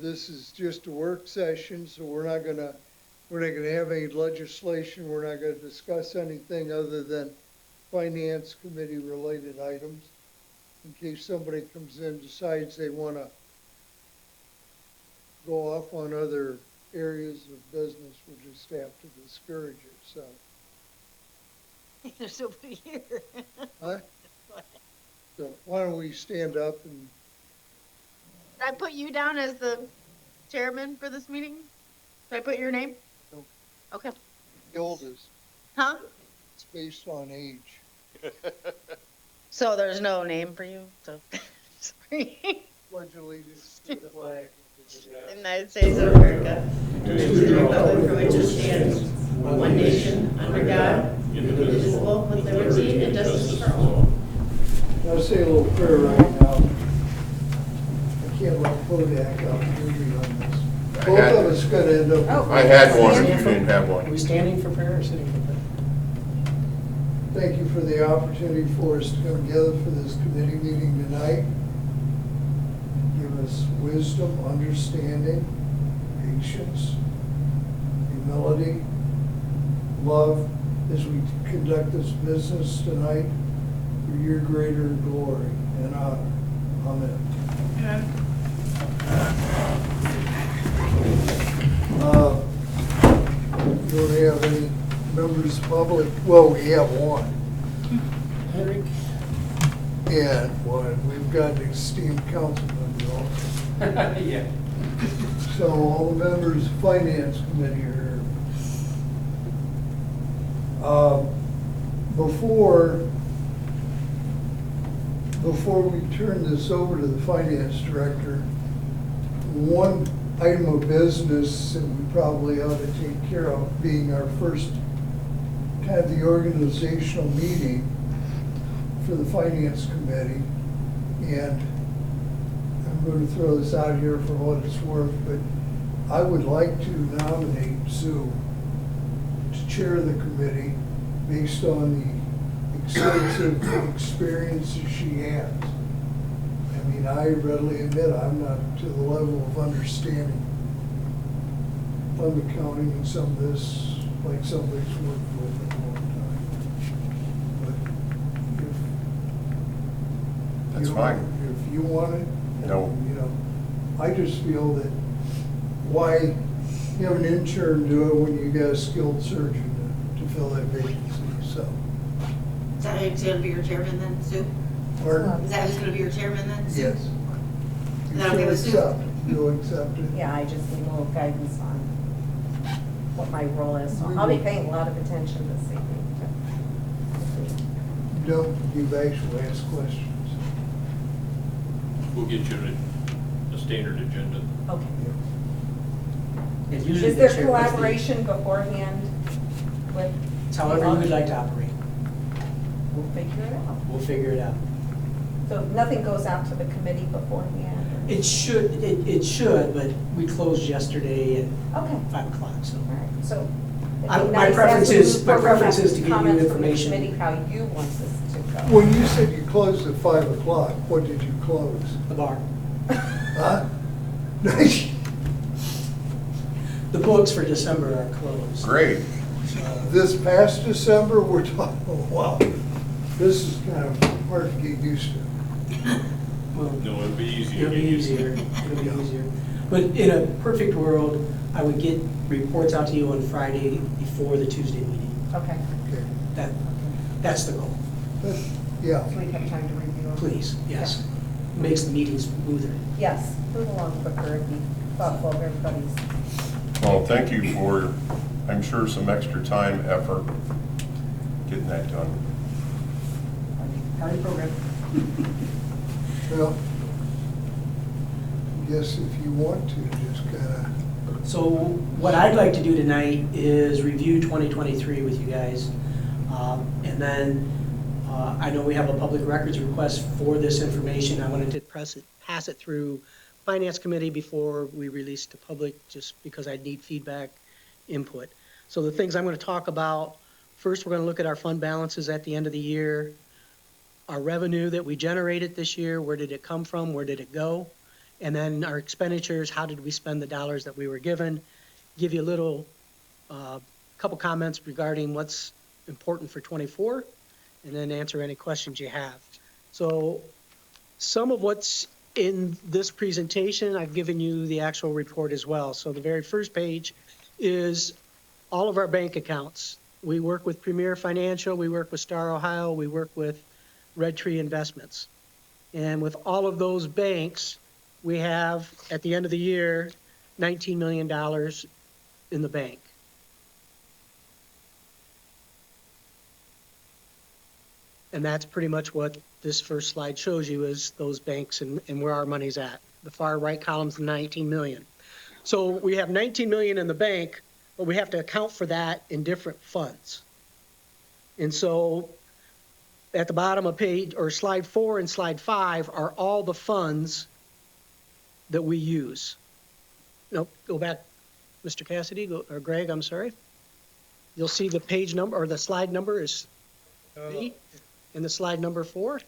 This is just a work session, so we're not gonna have any legislation. We're not gonna discuss anything other than finance committee related items. In case somebody comes in and decides they wanna go off on other areas of business, we'll just have to discourage it, so. There's nobody here. Huh? So why don't we stand up and, Did I put you down as the chairman for this meeting? Did I put your name? No. Okay. the oldest, Huh? it's based on age. So there's no name for you, so, sorry. Pledge allegiance to the flag The United States of America, to the republic for which it stands, one nation, under God, indivisible, with liberty and justice for all. I'll say a little prayer right now. I can't let Kodak out hear me on this. Both of us gonna end up. I had one, you didn't have Are we one. standing for prayer or sitting for prayer? Thank you for the opportunity for us to come together for this committee meeting tonight. Give us wisdom, understanding, patience, humility, love as we conduct this business tonight for your greater glory and honor. Amen. Don't have any members of the public, well, we have one. Eric? And one, we've got an esteemed council member also. Yeah. So all the members of Finance Committee are here. Before we turn this over to the Finance Director, one item of business that we probably ought to take care of, being our first kind of the organizational meeting for the Finance Committee. And I'm going to throw this out here for what it's worth, but I would like to nominate Sue to chair the committee based on the extensive experiences she has. I mean, I readily admit I'm not to the level of understanding fund accounting and some of this, like somebody's worked with a long time. But if That's you fine. If you want it, No. you know, I just feel that why have an intern do it when you got a skilled surgeon to fill that vacancy, so. Is that who's gonna be your chairman then, Sue? Pardon? Is that who's gonna be your chairman then, Sue? Yes. Is that okay with Sue? You'll accept it? Yeah, I just need a little guidance on what my role is. So I'll be paying a lot of attention this evening. You've actually asked questions. We'll get you a standard agenda. Okay. And usually Is the there chair- collaboration beforehand with? It's however you would like to operate. We'll figure it out. We'll figure it out. So nothing goes out to the committee beforehand? or- It should, but we closed yesterday at Okay, 5 o'clock, so. all right, so. it'd I- be my nice preference as we is- move my forward, preference have is to give you comments from the information. Committee, how you want this to go. When you said you closed at 5 o'clock, what did you close? The bar. Huh? The books for December are closed. Great. This past December, we're talking, wow, this is kind of hard to get used to. Well, No, it'll be easier. it'll be easier. It'll be easier. But in a perfect world, I would get reports out to you on Friday before the Tuesday meeting. Okay, Okay. That's the goal. But, yeah, so we have time to review them. Please, yes. Makes the meetings smoother. Yes, move along quicker and be thoughtful of everybody's. Well, thank you for, I'm sure, some extra time, effort, getting that done. Party program. well, I guess if you want to, just kind of, So what I'd like to do tonight is review 2023 with you guys. And then I know we have a public records request for this information. I wanted to pass it through Finance Committee before we release to public, just because I need feedback, input. So the things I'm going to talk about, first we're going to look at our fund balances at the end of the year, our revenue that we generated this year, where did it come from, where did it go, And then our expenditures, how did we spend the dollars that we were given? Give you a little, couple comments regarding what's important for '24, and then answer any questions you have. So some of what's in this presentation, I've given you the actual report as well. So the very first page is all of our bank accounts. We work with Premier Financial, we work with Star Ohio, we work with Red Tree Investments. And with all of those banks, we have, at the end of the year, $19 million in the bank. And that's pretty much what this first slide shows you, is those banks and where our money's at. The far right column's 19 million. So we have 19 million in the bank, but we have to account for that in different funds. And so at the bottom of page, or slide 4 and slide 5, are all the funds that we use. Nope, go back, Mr. Cassidy, or Greg, I'm sorry. You'll see the page number, or the slide number is 3, and the slide number 4.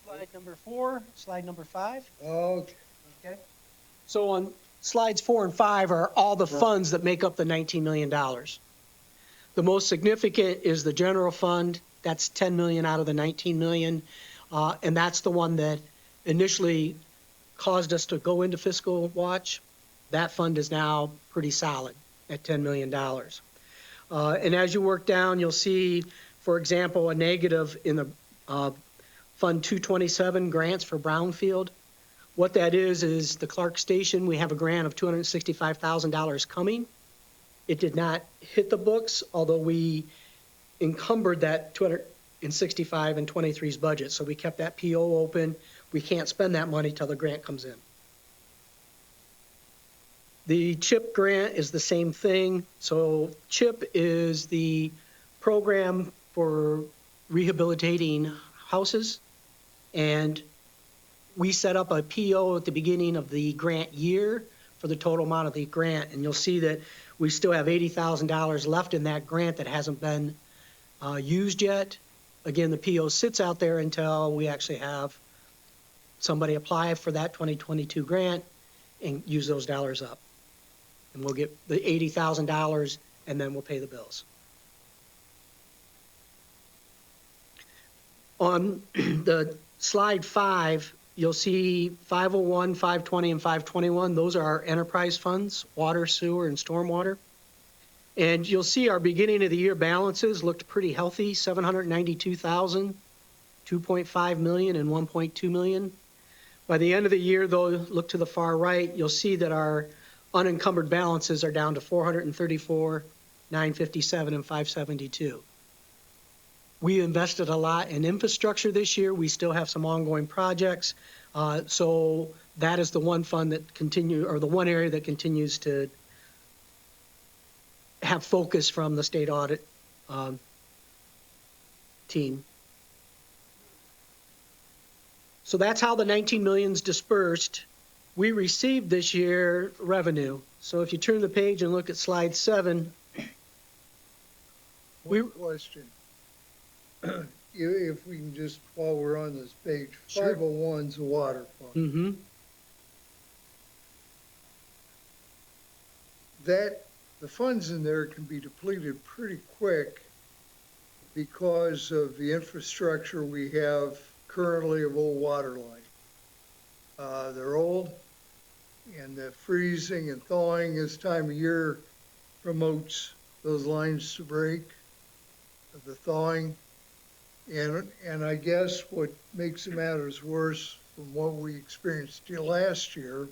Slide number 4, slide number 5. Okay. Okay. So on slides 4 and 5 are all the funds that make up the $19 million. The most significant is the general fund. That's 10 million out of the 19 million. And that's the one that initially caused us to go into fiscal watch. That fund is now pretty solid at $10 million. And as you work down, you'll see, for example, a negative in the Fund 227, grants for Brownfield. What that is the Clark Station, we have a grant of $265,000 coming. It did not hit the books, although we encumbered that 265 in 23's budget. So we kept that PO open. We can't spend that money till the grant comes in. The CHIP grant is the same thing. So CHIP is the program for rehabilitating houses. And we set up a PO at the beginning of the grant year for the total amount of the grant. And you'll see that we still have $80,000 left in that grant that hasn't been used yet. Again, the PO sits out there until we actually have somebody apply for that 2022 grant and use those dollars up. And we'll get the $80,000 and then we'll pay the bills. On the slide 5, you'll see 501, 520, and 521. Those are our enterprise funds, water, sewer, and stormwater. And you'll see our beginning of the year balances looked pretty healthy, 792,000, 2.5 million, and 1.2 million. By the end of the year, though, look to the far right, you'll see that our unencumbered balances are down to 434, 957, and 572. We invested a lot in infrastructure this year. We still have some ongoing projects. So that is the one fund that the one area that continues to have focus from the state audit team. So that's how the 19 million's dispersed. We received this year revenue. So if you turn the page and look at slide 7. One question. If we can just, while we're on this page, Sure. 501's a water fund. Mm-hmm. The funds in there can be depleted pretty quick because of the infrastructure we have currently of old water line. They're old, and the freezing and thawing this time of year promotes those lines to break, the thawing. And I guess what makes the matters worse from what we experienced last year,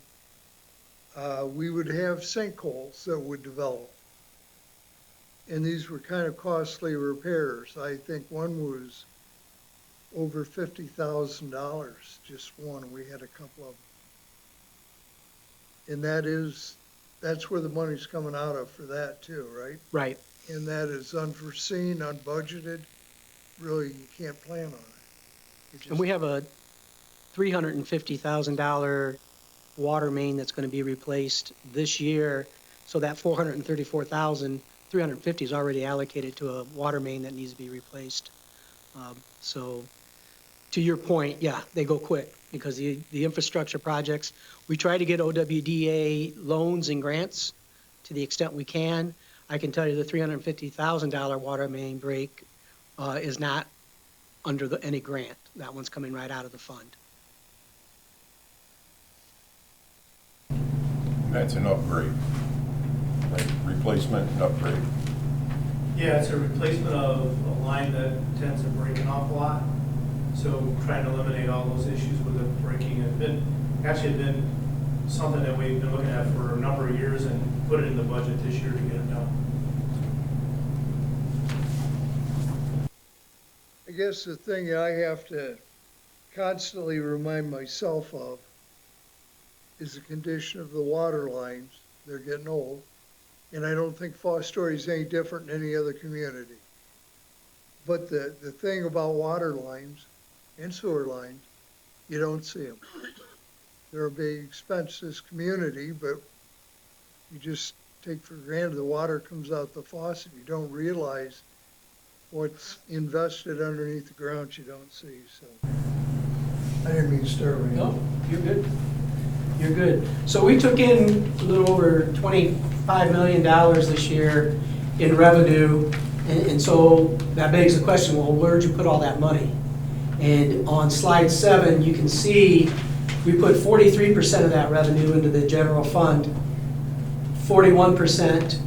we would have sinkholes that would develop. And these were kind of costly repairs. I think one was over $50,000, just one. We had a couple of them. And that's where the money's coming out of for that too, right? Right. And that is unforeseen, unbudgeted. Really, you can't plan on it. And we have a $350,000 water main that's going to be replaced this year. So that 434,000 350 is already allocated to a water main that needs to be replaced. So to your point, yeah, they go quick because the infrastructure projects, we try to get OWDA loans and grants to the extent we can. I can tell you the $350,000 water main break is not under any grant. That one's coming right out of the fund. That's an upgrade, like replacement and upgrade. Yeah, it's a replacement of a line that tends to break an awful lot. So trying to eliminate all those issues with it breaking. It's been something that we've been looking at for a number of years and put it in the budget this year to get it done. I guess the thing I have to constantly remind myself of is the condition of the water lines. They're getting old. And I don't think Fostoria is any different than any other community. But the thing about water lines and sewer lines, you don't see them. They're a big expense to this community, but you just take for granted the water comes out the faucet. You don't realize what's invested underneath the ground you don't see, so. I didn't mean to start with you. No, you're good. You're good. So we took in a little over $25 million this year in revenue. And so that begs the question, well, where'd you put all that money? And on slide 7, you can see we put 43% of that revenue into the general fund. 41%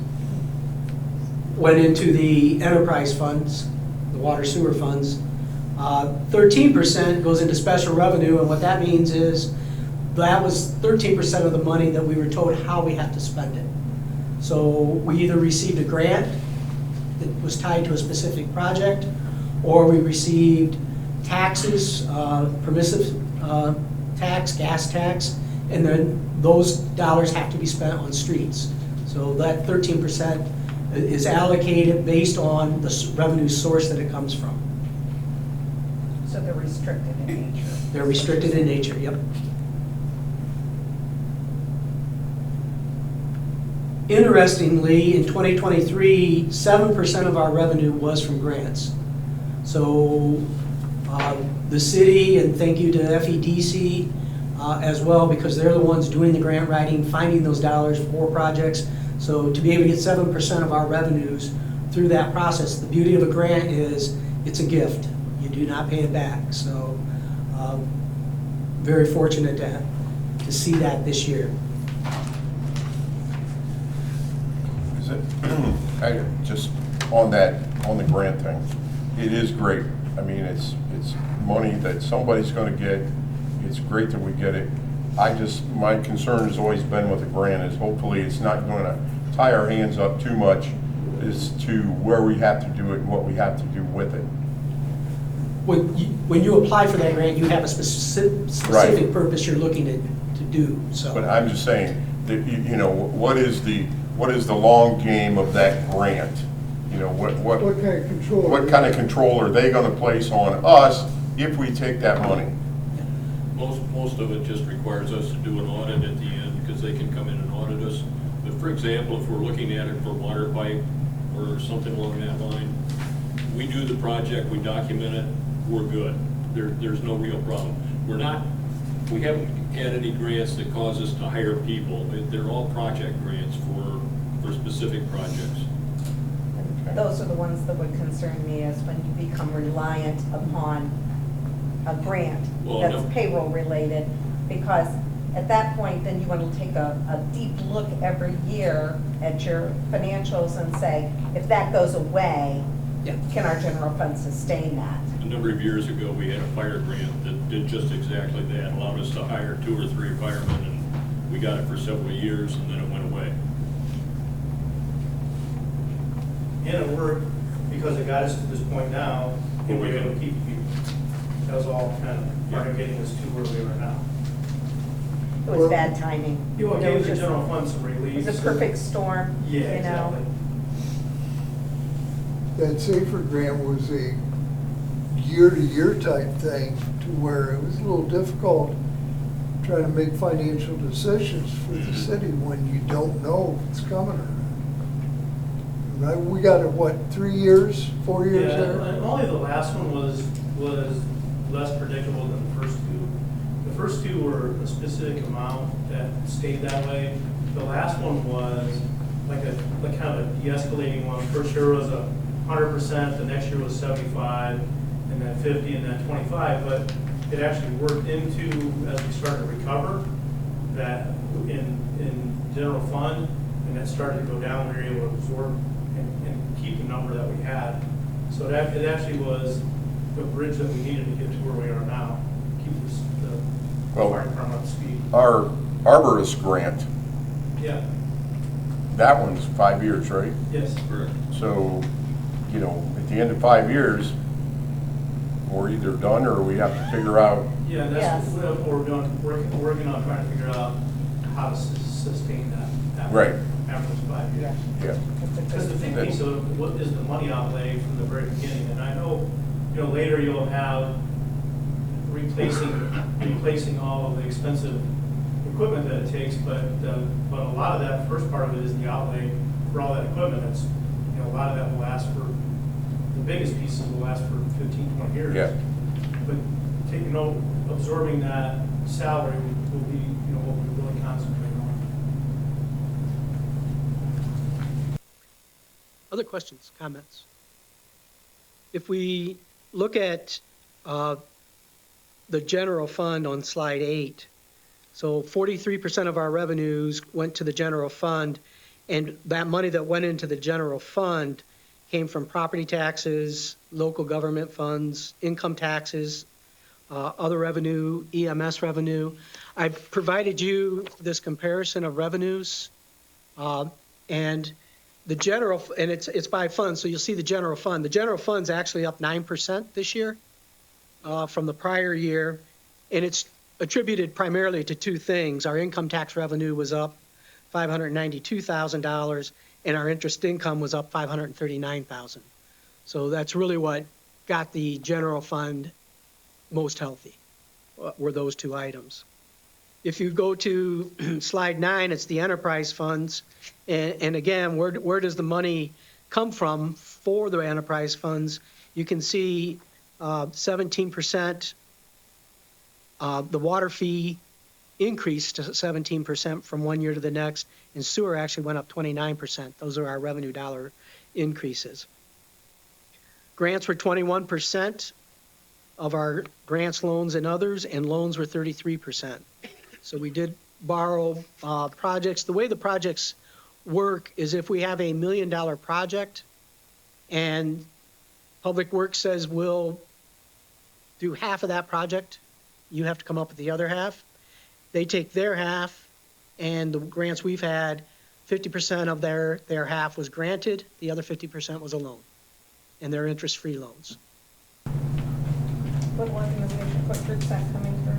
went into the enterprise funds, the water sewer funds. 13% goes into special revenue, and what that means is that was 13% of the money that we were told how we have to spend it. So we either received a grant that was tied to a specific project, or we received taxes, permissive tax, gas tax, and then those dollars have to be spent on streets. So that 13% is allocated based on the revenue source that it comes from. So they're restricted in nature. They're restricted in nature, yep. Interestingly, in 2023, 7% of our revenue was from grants. So the city, and thank you to FEDC as well, because they're the ones doing the grant writing, finding those dollars for projects. So to be able to get 7% of our revenues through that process, the beauty of a grant is it's a gift. You do not pay it back. So very fortunate to see that this year. Is it, I just, on the grant thing, it is great. I mean, it's money that somebody's gonna get. It's great that we get it. My concern has always been with the grant is hopefully it's not gonna tie our hands up too much as to where we have to do it and what we have to do with it. When you apply for that grant, you have a specific purpose you're looking to do, so. But I'm just saying that, you know, what is the long game of that grant? You know, what kind of control? What kind of control are they gonna place on us if we take that money? Most of it just requires us to do an audit at the end, because they can come in and audit us. But for example, if we're looking at it for water pipe or something along that line, we do the project, we document it, we're good. There's no real problem. We haven't had any grants that cause us to hire people. They're all project grants for specific projects. Those are the ones that would concern me, is when you become reliant upon a grant that's payroll related, because at that point, then you want to take a deep look every year at your financials and say, if that goes away, can our general fund sustain that? A number of years ago, we had a fire grant that did just exactly that, allowed us to hire 2 or 3 firemen, and we got it for several years, and then it went away. And it worked because it got us to this point now, and we're able to keep people. That was all kind of part of getting us to where we are now. It was bad timing. You It gave was the just- general fund some relief. It was a perfect storm, Yeah, you know? exactly. That SAFER grant was a year-to-year type thing, to where it was a little difficult trying to make financial decisions for the city when you don't know if it's coming or not. right? We got it, what, 3 years, 4 years Yeah, there? and only the last one was less predictable than the first two. The first two were a specific amount that stayed that way. The last one was like kind of a de-escalating one. First year was 100%, the next year was 75, and then 50, and then 25. But it actually worked into, as we started to recover, that in general fund, and that started to go down, we were able to absorb and keep the number that we had. So that, it actually was the bridge that we needed to get to where we are now, keep the Well, fire department up to speed. Our arborist grant, Yeah, that one's 5 years, right? yes. Correct. So, you know, at the end of 5 years, we're either done or we have to figure out, Yeah, and Yes. that's what we're doing, working on trying to figure out how to sustain that. Right. After those 5 years. yeah. Because the big piece of what is the money outlay from the very beginning, and I know, you know, later you'll have replacing all of the expensive equipment that it takes, but a lot of that, first part of it is the outlay for all that equipment. It's, you know, a lot of that will last for, the biggest pieces will last for 15, 20 years. Yeah. But taking, absorbing that salary will be, you know, what we really concentrate on. Other questions, comments? If we look at the general fund on slide 8, so 43% of our revenues went to the general fund, and that money that went into the general fund came from property taxes, local government funds, income taxes, other revenue, EMS revenue. I've provided you this comparison of revenues, and the general, and it's by fund, so you'll see the general fund. The general fund's actually up 9% this year from the prior year, and it's attributed primarily to two things. Our income tax revenue was up $592,000, and our interest income was up $539,000. So that's really what got the general fund most healthy, were those two items. If you go to slide 9, it's the enterprise funds. And again, where does the money come from for the enterprise funds? You can see 17%, the water fee increased to 17% from one year to the next, and sewer actually went up 29%. Those are our revenue dollar increases. Grants were 21% of our grants, loans, and others, and loans were 33%. So we did borrow projects. The way the projects work is if we have a $1 million project and Public Works says we'll do half of that project, you have to come up with the other half. They take their half, and the grants we've had, 50% of their half was granted, the other 50% was a loan, and they're interest-free loans. What organization, what group's that coming through?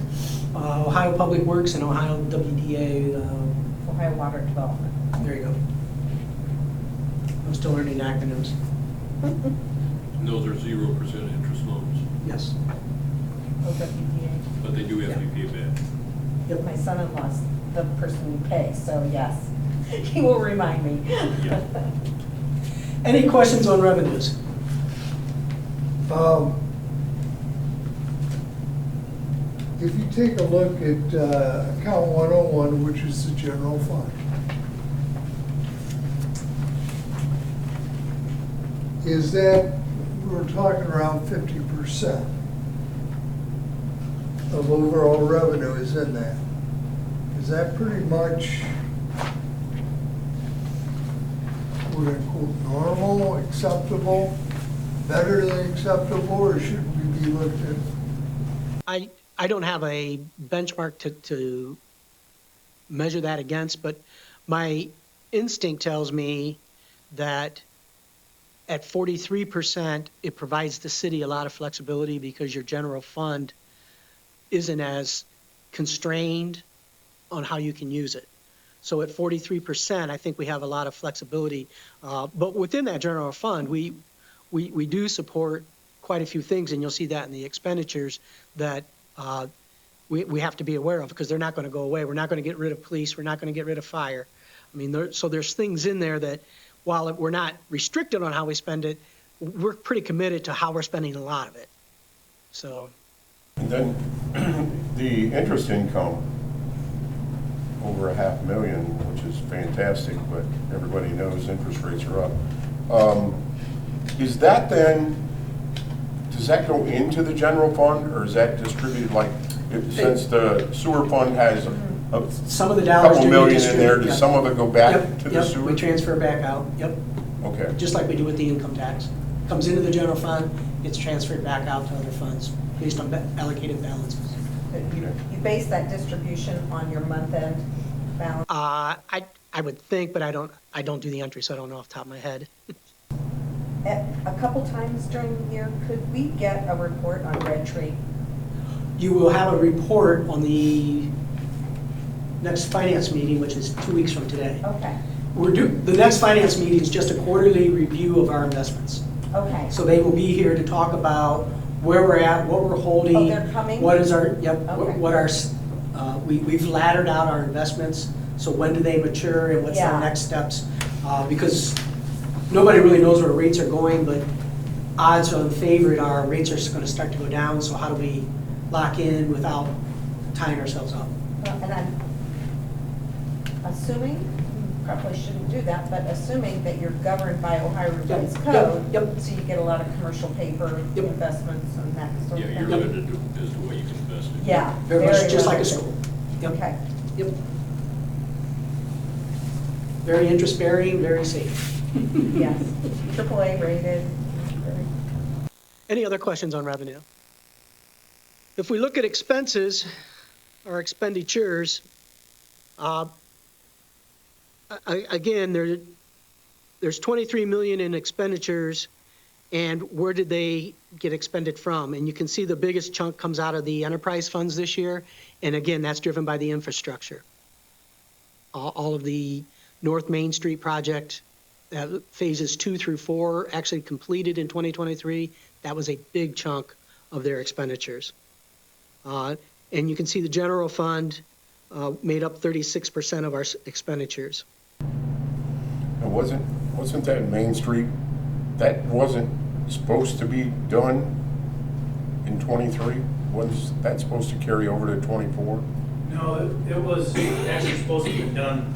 Ohio Public Works and Ohio WDA. Ohio Water Development. There you go. I'm still learning acronyms. And those are 0% interest loans, Yes. OWDA. but they do have to be paid back. Yep. My son-in-law's the person who pays, so yes, he will remind me. Yeah. Any questions on revenues? If you take a look at account 101, which is the general fund, is that, we're talking around 50% of overall revenue is in that. Is that pretty much, quote unquote, normal, acceptable, better than acceptable, or should we be looked at? I don't have a benchmark to measure that against, but my instinct tells me that at 43%, it provides the city a lot of flexibility because your general fund isn't as constrained on how you can use it. So at 43%, I think we have a lot of flexibility. But within that general fund, we do support quite a few things, and you'll see that in the expenditures that we have to be aware of because they're not going to go away. We're not going to get rid of police. We're not going to get rid of fire. I mean, so there's things in there that while we're not restricted on how we spend it, we're pretty committed to how we're spending a lot of it. So, And then the interest income, over $500,000, which is fantastic, but everybody knows interest rates are up. Is that then, does that go into the general fund, or is that distributed, like, since the sewer fund has a some of the dollars couple do get million in distributed. there, does Yep. some of it go back Yep, to the yep, sewer? we transfer back out, yep, Okay. just like we do with the income tax. Comes into the general fund, gets transferred back out to other funds based on allocated balances. You base that distribution on your month-end balance? I would think, but I don't do the entry, so I don't know off the top of my head. A couple times during the year, could we get a report on Red Tree? You will have a report on the next finance meeting, which is 2 weeks from today. Okay, The next finance meeting is just a quarterly review of our investments. okay. So they will be here to talk about where we're at, what we're holding. Oh, they're coming? What is our, yep, Okay. what our, we've laddered out our investments, so when do they mature and what's Yeah. our next steps? Because nobody really knows where rates are going, but odds on favorite are rates are gonna start to go down, so how do we lock in without tying ourselves up? And I'm assuming, probably shouldn't do that, but assuming that you're governed by Ohio Revised Yep, Code. yep. So you get a lot of commercial paper Yep. investments and that sort Yeah, of you're thing. limited as to what you can invest in. Yeah. Very much just like a limited. school. Yep. Okay. Yep. Very interest bearing, very safe. Yes, AAA rated. Any other questions on revenue? If we look at expenses or expenditures, again, there's 23 million in expenditures, and where did they get expended from? And you can see the biggest chunk comes out of the enterprise funds this year, and again, that's driven by the infrastructure. All of the North Main Street project, phases 2 through 4, actually completed in 2023. That was a big chunk of their expenditures. And you can see the general fund made up 36% of our expenditures. And wasn't that Main Street, that wasn't supposed to be done in '23? Wasn't that supposed to carry over to '24? No, it was actually supposed to be done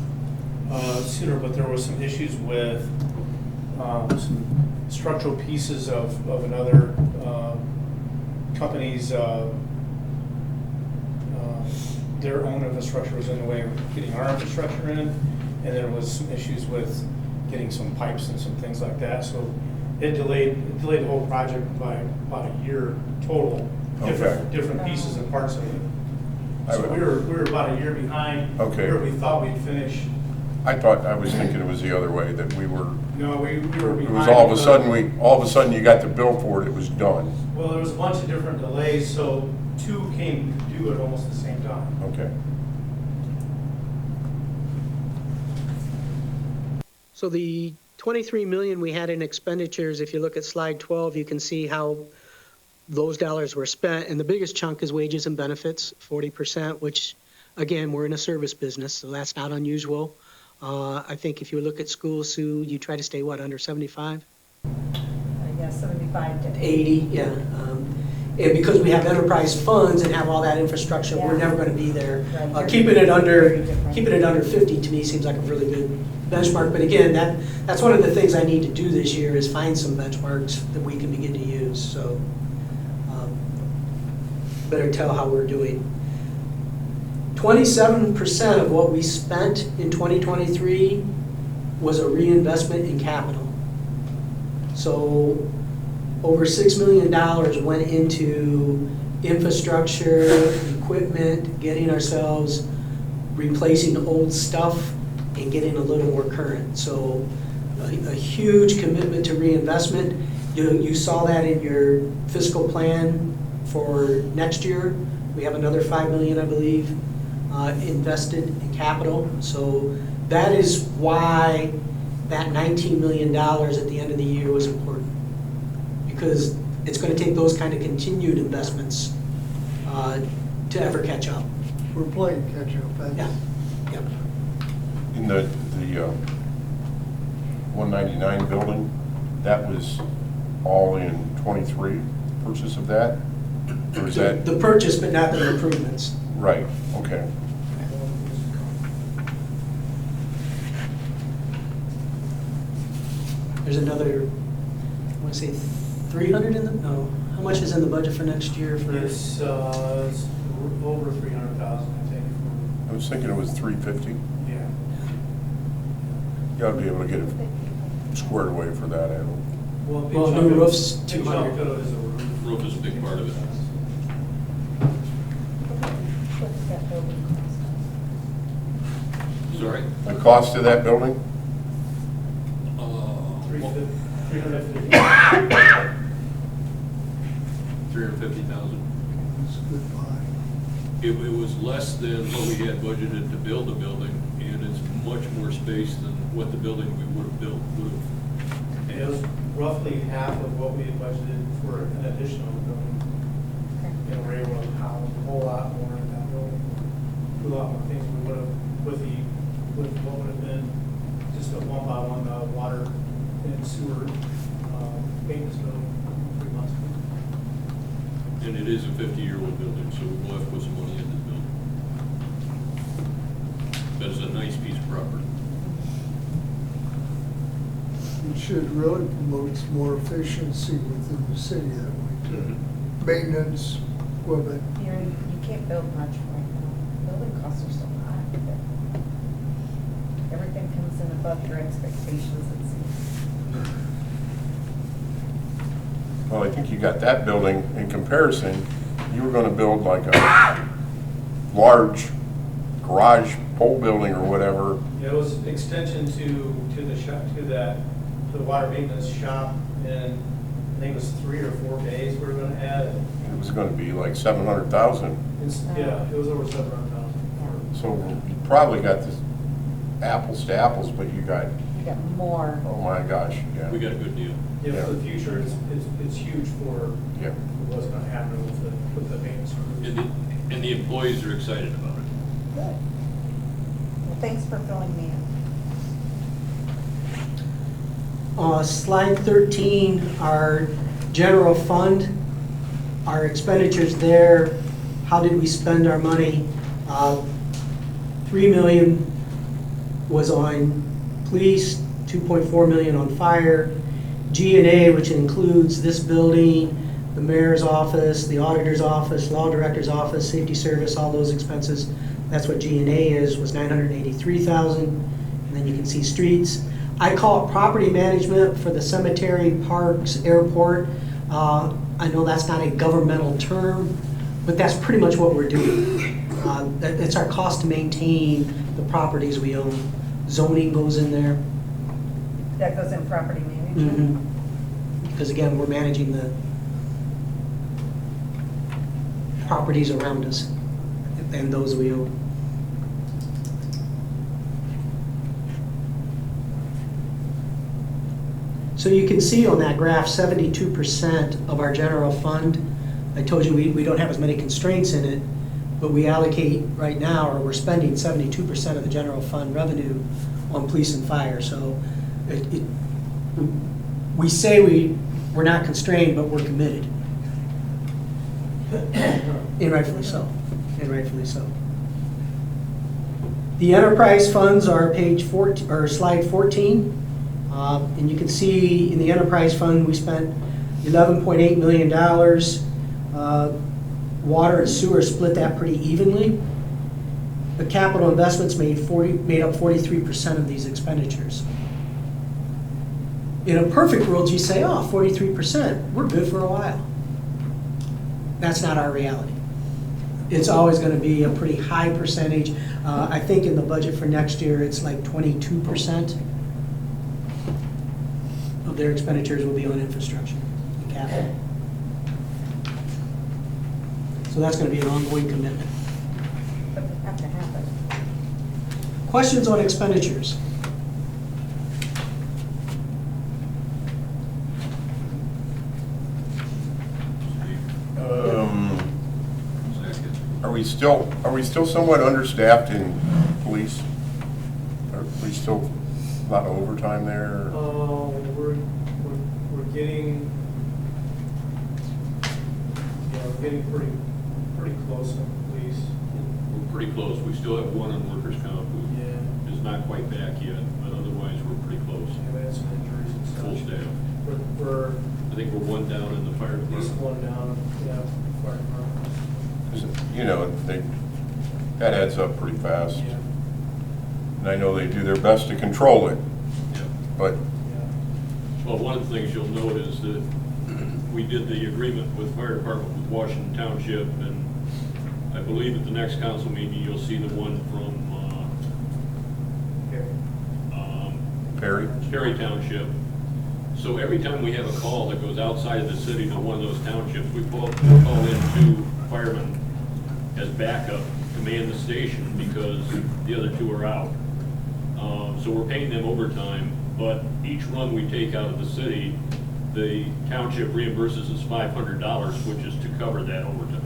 sooner, but there was some issues with some structural pieces of another company's, their own infrastructure was in the way of getting our infrastructure in, and there was some issues with getting some pipes and some things like that, so it delayed the whole project by about a year total, different pieces and parts of it. So we were about a year behind where we thought we'd finish. I was thinking it was the other way, that we were, No, we were behind. it was all of a sudden you got the bill for it, it was done. Well, there was a bunch of different delays, so 2 came due at almost the same time. Okay. So the 23 million we had in expenditures, if you look at slide 12, you can see how those dollars were spent. And the biggest chunk is wages and benefits, 40%, which, again, we're in a service business, so that's not unusual. I think if you look at schools, Sue, you try to stay, what, under 75? I guess 75 to 80, yeah. And because we have enterprise funds and have all that infrastructure, we're Yeah. never going to be there. Right. Keeping it Very different. under 50 to me seems like a really good benchmark. But again, that's one of the things I need to do this year is find some benchmarks that we can begin to use. So better tell how we're doing. 27% of what we spent in 2023 was a reinvestment in capital. So over $6 million went into infrastructure, equipment, getting ourselves, replacing old stuff and getting a little more current. So a huge commitment to reinvestment. You saw that in your fiscal plan for next year. We have another 5 million, I believe, invested in capital. So that is why that $19 million at the end of the year was important. Because it's going to take those kind of continued investments to ever catch up. We're playing catch-up. Yeah, yeah. In the 199 building, that was all in 23, purchase of that? Or is that, The purchase, but not the improvements. right, okay. There's another, I want to say 300 in the, no, how much is in the budget for next year for? It's over 300,000, I think. I was thinking it was 350. Yeah. You ought to be able to get it squared away for that, I don't. Well, a big Well, chunk new of- roof's big 200. chunk of it is a roof. Roof is a big part of it. What does that building cost? Sorry? The cost of that building? 350. 350,000. It's a good buy. It was less than what we had budgeted to build the building, and it's much more space than what the building we would have built would have. And it was roughly half of what we had budgeted for an additional building. And we're able to house a whole lot more in that building. Do a lot more things we would have with what would have been just a one-by-one water and sewer maintenance building 3 months ago. And it is a 50-year-old building, so we will have to put some money in this building. But it's a nice piece of property. It should really promote some more efficiency within the city that way too. Mm-hmm. Maintenance, equipment. You can't build much right now. Building costs are so high that everything comes in above your expectations, it seems. Well, I think you got that building, in comparison, you were gonna build like a large garage pole building or whatever. It was an extension to the shop, to the water maintenance shop, and I think it was 3 or 4 bays we were gonna add. It was gonna be like 700,000. Yeah, it was over 700,000. So you probably got this apples to apples, but you got, You got more. oh my gosh, yeah. We got a good deal. Yeah, for the future, it's huge for Yeah. what's gonna happen with the maintenance. And the employees are excited about it. Good. Well, thanks for filling me in. Slide 13, our general fund, our expenditures there, how did we spend our money? 3 million was on police, 2.4 million on fire, G&A, which includes this building, the mayor's office, the auditor's office, law director's office, safety service, all those expenses. That's what G&A is, was 983,000. And then you can see streets. I call it property management for the cemetery, parks, airport. I know that's not a governmental term, but that's pretty much what we're doing. It's our cost to maintain the properties we own. Zoning goes in there. That goes in property management? Because again, we're managing the properties around us and those we own. So you can see on that graph, 72% of our general fund. I told you we don't have as many constraints in it, but we allocate right now, or we're spending 72% of the general fund revenue on police and fire. So we say we're not constrained, but we're committed. And rightfully so. And rightfully so. The enterprise funds are page 14, or slide 14. And you can see in the enterprise fund, we spent $11.8 million. Water and sewer split that pretty evenly. The capital investments made up 43% of these expenditures. In a perfect world, you say, oh, 43%, we're good for a while. That's not our reality. It's always going to be a pretty high percentage. I think in the budget for next year, it's like 22% of their expenditures will be on infrastructure and capital. So that's going to be an ongoing commitment. But it have to happen. Questions on expenditures? Are we still somewhat understaffed in police? Are we still A lot of overtime there? We're getting, yeah, we're getting pretty close at least. We're pretty close. We still have one on workers' comp who Yeah. is not quite back yet, but otherwise we're pretty close. Yeah, we had some injuries and stuff. Full staff. We're I think we're one down in the fire at least department. one down, yeah, fire department. 'Cause, you know, that adds up pretty fast. Yeah, And I know they do their best to control it, Yeah. but yeah. Well, one of the things you'll note is that we did the agreement with fire department with Washington Township, and I believe at the next council meeting, you'll see the one from Okay. Perry? Perry Township. So every time we have a call that goes outside of the city to one of those townships, we call in 2 firemen as backup to man the station because the other 2 are out. So we're paying them overtime, but each run we take out of the city, the township reimburses us $500, which is to cover that overtime.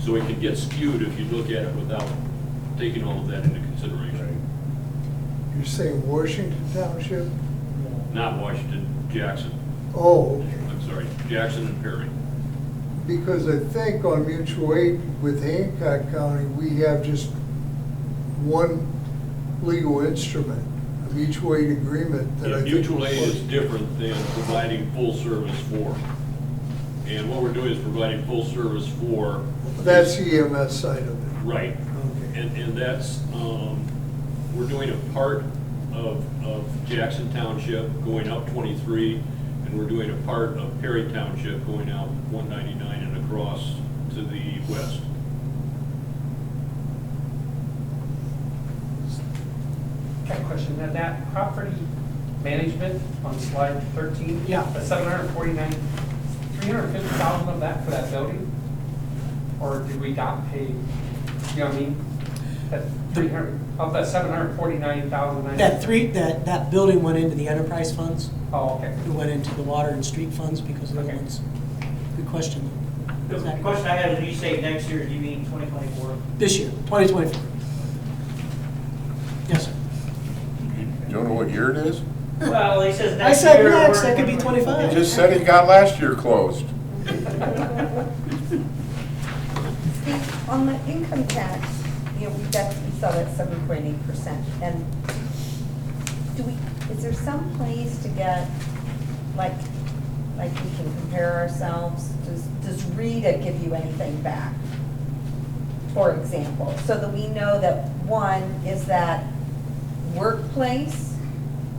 So it can get skewed if you look at it without taking all of that into consideration. You're saying Washington Township? Not Washington, Jackson. Oh, okay. I'm sorry, Jackson and Perry. Because I think on mutual aid with Hancock County, we have just one legal instrument, a mutual aid agreement that I Yeah, think. mutual aid is different than providing full service for. And what we're doing is providing full service for. That's the EMS side of it. Right. Okay. And that's, we're doing a part of Jackson Township going up 23, and we're doing a part of Perry Township going out 199 and across to the west. Got a question, now that property management on slide 13? Yeah. The 749, 350,000 of that for that building? Or did we not pay, you know what I mean? That 300, of that 749,000. That building went into the enterprise funds. Oh, okay. It went into the water and street funds because of the Okay. ones. Good question. The question I had, when you say next year, do you mean 2024? This year, 2024. Yes, sir. You don't know what year it is? Well, he says I next said year. next, we're- that could be 25. He just said he got last year closed. Steve, on the income tax, you know, we saw that 7.8%, and is there some place to get, like we can compare ourselves? Does Rita give you anything back, for example, so that we know that, one, is that workplace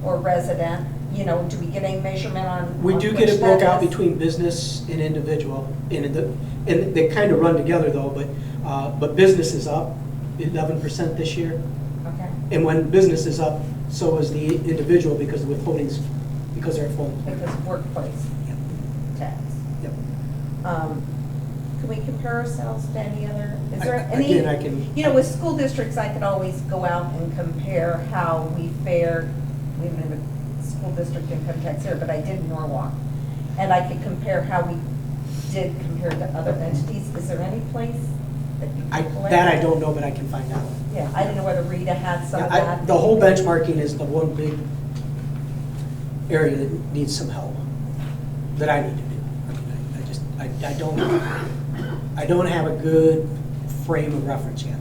or resident? You know, do we get any measurement on? we on do which get it broke that out is? between business and individual, and they kind of run together though, but business is up 11% this year. Okay, And when business is up, so is the individual because of withholdings, because they're full. because workplace Yep. tax. Yep. Can we compare ourselves to any other, is there I- any? again, I can- You know, with school districts, I could always go out and compare how we fared. We don't have a school district income tax here, but I did in Norwalk. And I could compare how we did compared to other entities. Is there any place that you can collect? That I don't know, but I can find out. Yeah, I didn't know whether Rita had some of Yeah, that. the whole benchmarking is the one big area that needs some help, that I need to do. I don't have a good frame of reference yet.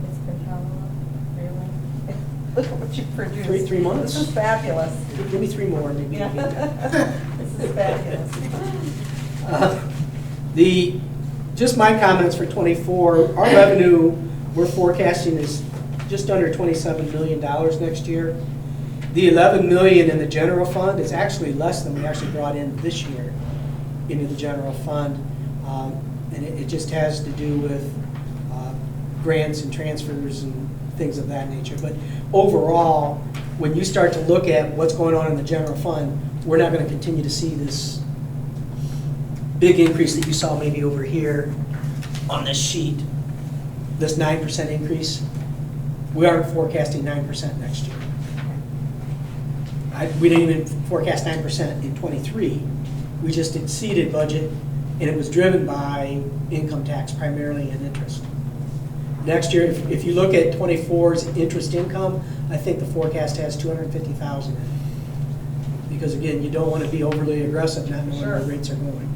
It's been how long, really? Look at what you produced. 3 months. This is fabulous. Give me 3 more, maybe. Yeah. This is fabulous. Just my comments for '24, our revenue, we're forecasting is just under $27 million next year. The 11 million in the general fund is actually less than we actually brought in this year into the general fund. And it just has to do with grants and transfers and things of that nature. But overall, when you start to look at what's going on in the general fund, we're not going to continue to see this big increase that you saw maybe over here on this sheet, this 9% increase. We aren't forecasting 9% next year. We didn't even forecast 9% in '23. We just exceeded budget, and it was driven by income tax primarily and interest. Next year, if you look at 24's interest income, I think the forecast has 250,000 in it. Because again, you don't want to be overly aggressive, not knowing where Sure. rates are going.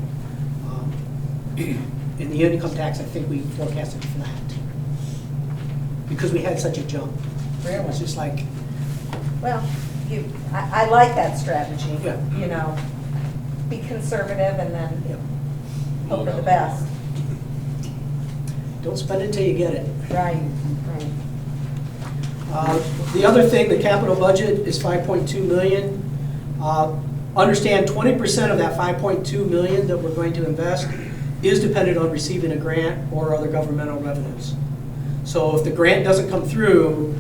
In the income tax, I think we forecasted flat. Because we had such a jump. It was just like, Well, I like that strategy. Yeah. You know, be conservative and then you know, hope for the best. don't spend it till you get it. Right, right. The other thing, the capital budget is 5.2 million. Understand 20% of that 5.2 million that we're going to invest is dependent on receiving a grant or other governmental revenues. So if the grant doesn't come through,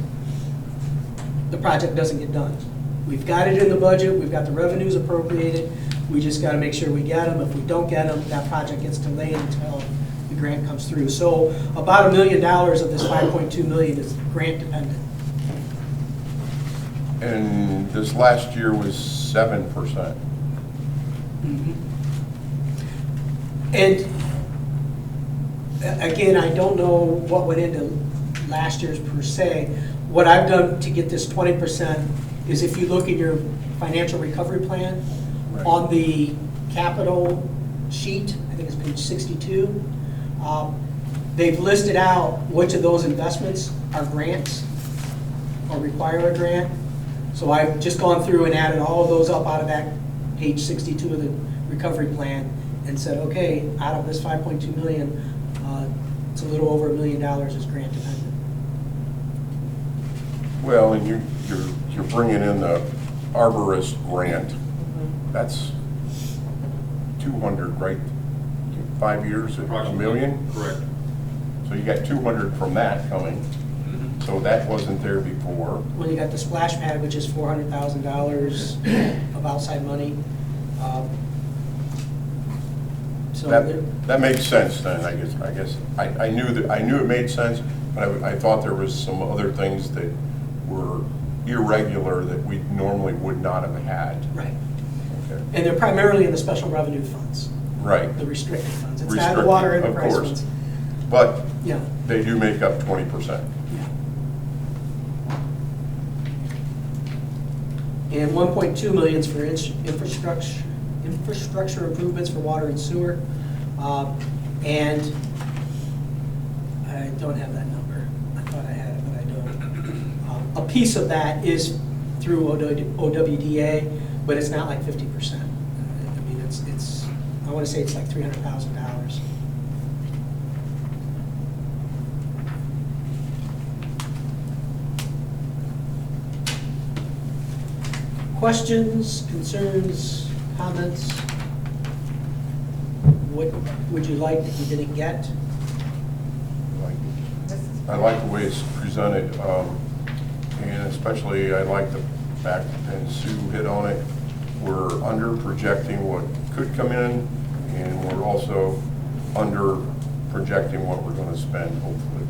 the project doesn't get done. We've got it in the budget, we've got the revenues appropriated, we just gotta make sure we get them. If we don't get them, that project gets delayed until the grant comes through. So about $1 million of this 5.2 million is grant dependent. And this last year was 7%. And again, I don't know what went into last year's per se. What I've done to get this 20% is if you look at your financial recovery plan, Right. on the capital sheet, I think it's page 62, they've listed out which of those investments are grants or require a grant. So I've just gone through and added all of those up out of that page 62 of the recovery plan and said, okay, out of this 5.2 million, it's a little over $1 million is grant dependent. Well, and you're bringing in the arborist grant. That's 200, right? 5 years, $1 million? Correct. So you got 200 from that coming. So that wasn't there before. Well, you got the splash pad, which is $400,000 of outside money. So there- That makes sense then, I guess. I knew it made sense, but I thought there was some other things that were irregular that we normally would not have had. right. Okay. And they're primarily in the special revenue funds, Right. the restricted funds. It's not Restricted, the water of enterprise course. funds. But Yeah. they do make up 20%. And 1.2 million is for infrastructure improvements for water and sewer. And I don't have that number. I thought I had it, but I don't. A piece of that is through OWDA, but it's not like 50%. I mean, it's I want to say it's like $300,000. Questions, concerns, comments? What would you like that you didn't get? I like the way it's presented, and especially I like the fact, and Sue hit on it, we're under projecting what could come in, and we're also under projecting what we're going to spend, hopefully.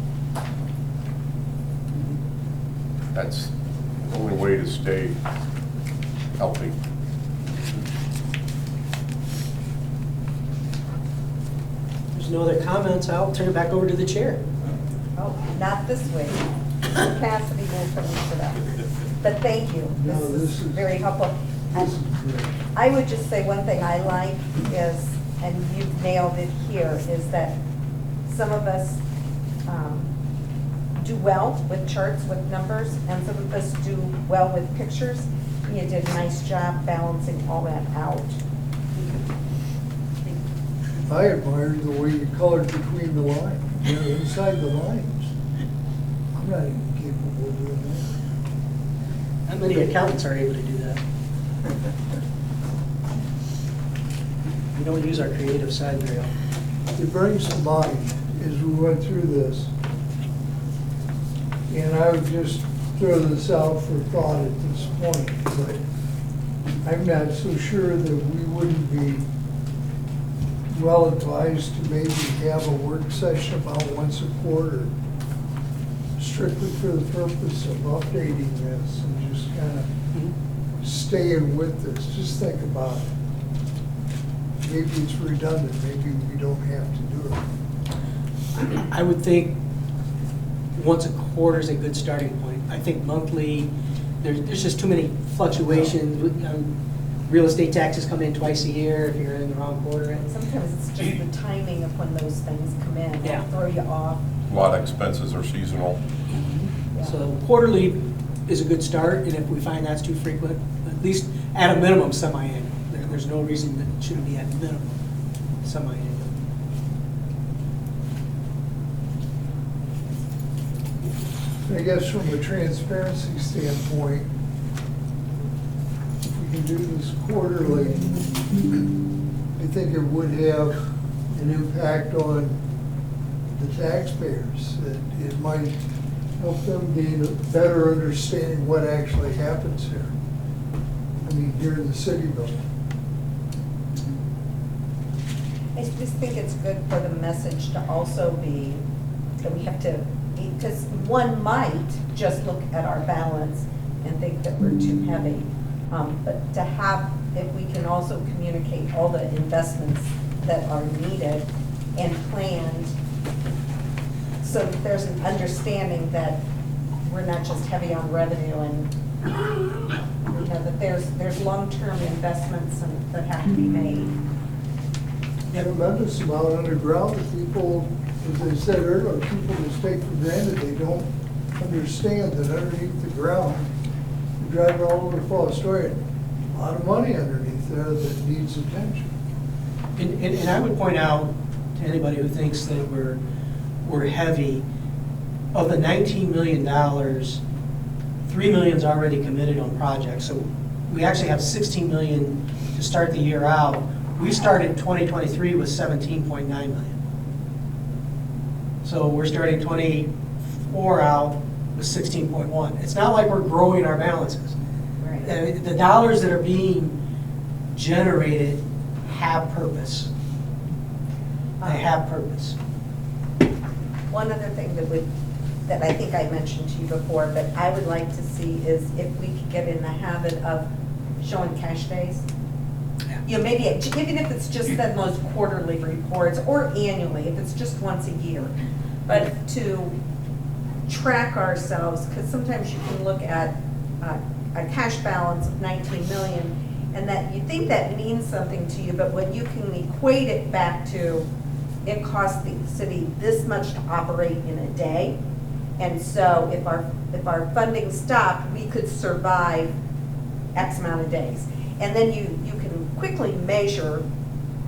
That's the only way to stay healthy. There's no other comments. I'll turn it back over to the chair. Oh, not this way. Cassidy will finish it up. But thank you. No, This this is is- very helpful. This is great. I would just say one thing I like is, and you've nailed it here, is that some of us do well with charts, with numbers, and some of us do well with pictures. You did a nice job balancing all that out. I admired the way you colored between the lines, inside the lines. I'm not even capable of doing that. Not many accountants are able to do that. We don't use our creative side very often. It brings to mind, as we went through this, and I would just throw this out for thought at this point, but I'm not so sure that we wouldn't be well advised to maybe have a work session about once a quarter, strictly for the purpose of updating this and just kind of staying with this. Just think about it. Maybe it's redundant, maybe we don't have to do it. I would think once a quarter is a good starting point. I think monthly, there's just too many fluctuations. Real estate taxes come in twice a year if you're in the wrong quarter. And sometimes it's just the timing of when those things come in, Yeah. that throw you off. A lot of expenses are seasonal. Yeah. So quarterly is a good start, and if we find that's too frequent, at least at a minimum, semi-annual. There's no reason that it shouldn't be at minimum, semi-annual. I guess from a transparency standpoint, if we can do this quarterly, I think it would have an impact on the taxpayers. That it might help them gain a better understanding what actually happens here. I mean, here in the city building. I just think it's good for the message to also be that we have to, because one might just look at our balance and think that we're too heavy. But to have, if we can also communicate all the investments that are needed and planned, so that there's an understanding that we're not just heavy on revenue and, you know, that there's long-term investments that have to be made. Tremendous amount underground that people, as I said earlier, people just take for granted. They don't understand that underneath the ground, you're driving all over Fostoria, a lot of money underneath there that needs attention. And I would point out to anybody who thinks that we're heavy, of the $19 million, $3 million's already committed on projects. So we actually have $16 million to start the year out. We started 2023 with 17.9 million. So we're starting 24 out with 16.1. It's not like we're growing our balances. Right. The dollars that are being generated have purpose. They have purpose. One other thing that I think I mentioned to you before, but I would like to see is if we could get in the habit of showing cash days. You know, maybe, even if it's just then those quarterly reports, or annually, if it's just once a year. But to track ourselves, because sometimes you can look at a cash balance of 19 million, and that you think that means something to you, but when you can equate it back to, it costs the city this much to operate in a day, and so if our funding stopped, we could survive X amount of days. And then you can quickly measure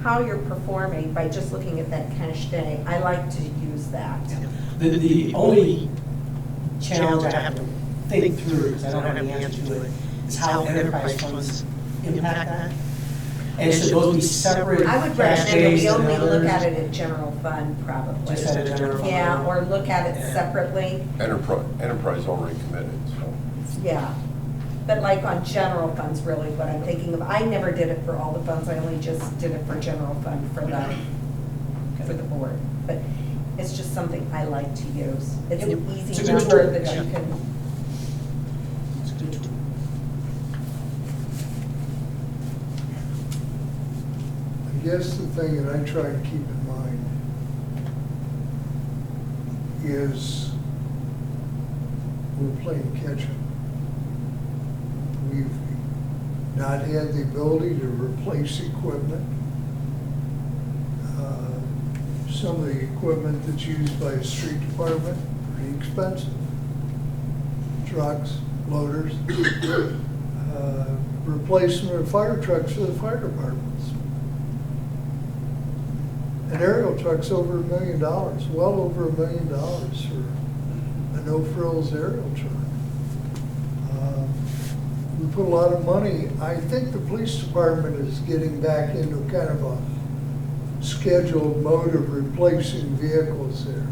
how you're performing by just looking at that cash day. I like to use that. The only challenge I have to think through, because I don't have the answer to it, is how enterprise funds impact that. And should those be separate? I would cash recommend that days we than only look at others? it in general fund, probably. Just at a general fund? Yeah, or look at it Yeah. separately, Enterprise already committed, so. yeah. But like on general funds, really what I'm thinking of, I never did it for all the funds, I only just did it for general fund for the board. But it's just something I like to use. It's an It's easy a good number tool, that yeah. you can, It's a good tool. I guess the thing that I try to keep in mind is we're playing catch-up. We've not had the ability to replace equipment. Some of the equipment that's used by the street department, pretty expensive. Trucks, loaders, replacement of fire trucks for the fire departments. An aerial truck's over $1 million, well over $1 million for a no-frills aerial truck. We put a lot of money. I think the police department is getting back into kind of a scheduled mode of replacing vehicles there.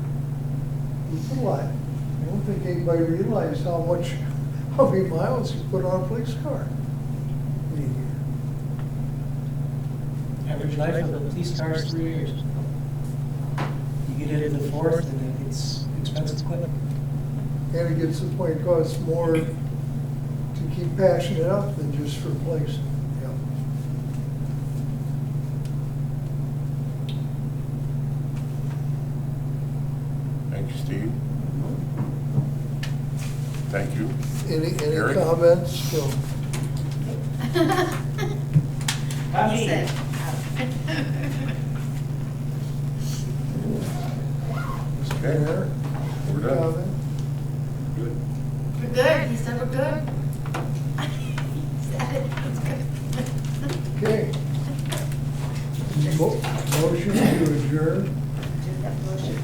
We put a lot. I don't think anybody realized how many miles you put on a police car in a year. Average life of a police car is 3 years. You get into the fourth, and it's expensive equipment. And it gets to the point it costs more to keep patching it up than just replacing it. Thank you, Steve. Thank you. Any Eric? comments from, I mean, Said. Mr. Okay. Mayor? We're done. Comment? Good. We're good, he said we're good. He said it, it's good. Okay. Motion to adjourn. Do that motion.